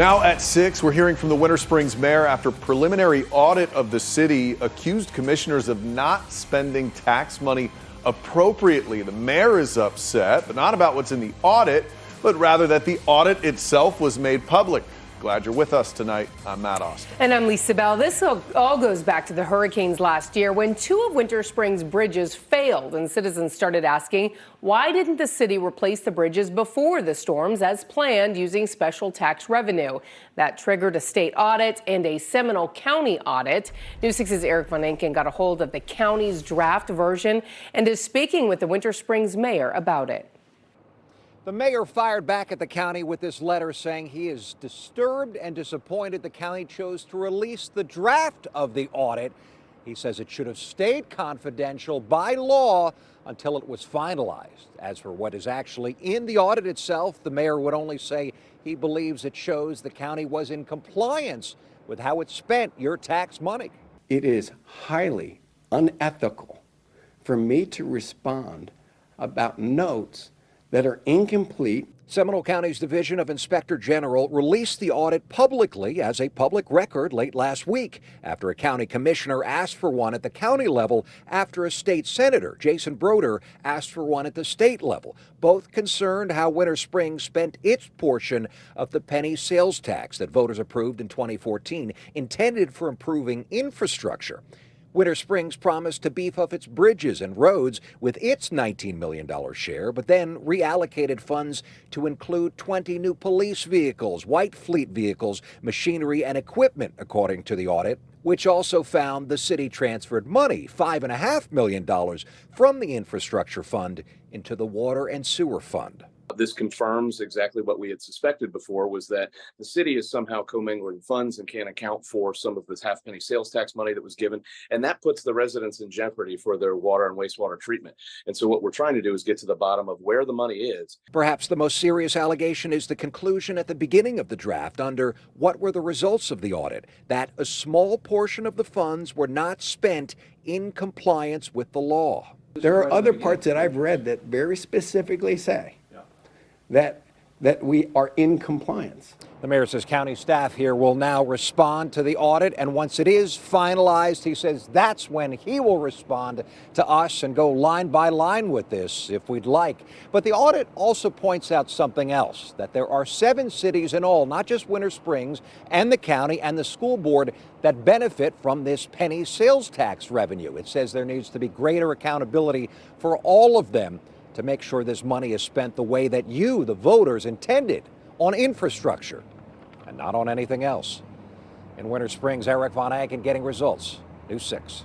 Now at 6, we're hearing from the Winter Springs mayor after preliminary audit of the city accused commissioners of not spending tax money appropriately. The mayor is upset, but not about what's in the audit, but rather that the audit itself was made public. Glad you're with us tonight. I'm Matt Austin. And I'm Lisa Bell. This all goes back to the hurricanes last year when 2 of Winter Springs' bridges failed, and citizens started asking, why didn't the city replace the bridges before the storms as planned using special tax revenue? That triggered a state audit and a Seminole County audit. News 6's Eric Van Enken got a hold of the county's draft version and is speaking with the Winter Springs mayor about it. The mayor fired back at the county with this letter saying he is disturbed and disappointed the county chose to release the draft of the audit. He says it should have stayed confidential by law until it was finalized. As for what is actually in the audit itself, the mayor would only say he believes it shows the county was in compliance with how it spent your tax money. It is highly unethical for me to respond about notes that are incomplete. Seminole County's Division of Inspector General released the audit publicly as a public record late last week after a county commissioner asked for one at the county level after a state senator, Jason Broder, asked for one at the state level, both concerned how Winter Springs spent its portion of the penny sales tax that voters approved in 2014, intended for improving infrastructure. Winter Springs promised to beef up its bridges and roads with its $19 million share, but then reallocated funds to include 20 new police vehicles, white fleet vehicles, machinery, and equipment, according to the audit, which also found the city transferred money, $5.5 million, from the infrastructure fund into the water and sewer fund. This confirms exactly what we had suspected before, was that the city is somehow commingling funds and can't account for some of this half penny sales tax money that was given. And that puts the residents in jeopardy for their water and wastewater treatment. And so what we're trying to do is get to the bottom of where the money is. Perhaps the most serious allegation is the conclusion at the beginning of the draft under what were the results of the audit, that a small portion of the funds were not spent in compliance with the law. There are other parts that I've read that very specifically say that we are in compliance. The mayor says county staff here will now respond to the audit, and once it is finalized, he says that's when he will respond to us and go line by line with this if we'd like. But the audit also points out something else, that there are 7 cities in all, not just Winter Springs and the county and the school board, that benefit from this penny sales tax revenue. It says there needs to be greater accountability for all of them to make sure this money is spent the way that you, the voters, intended, on infrastructure and not on anything else. In Winter Springs, Eric Van Enken getting results. News 6.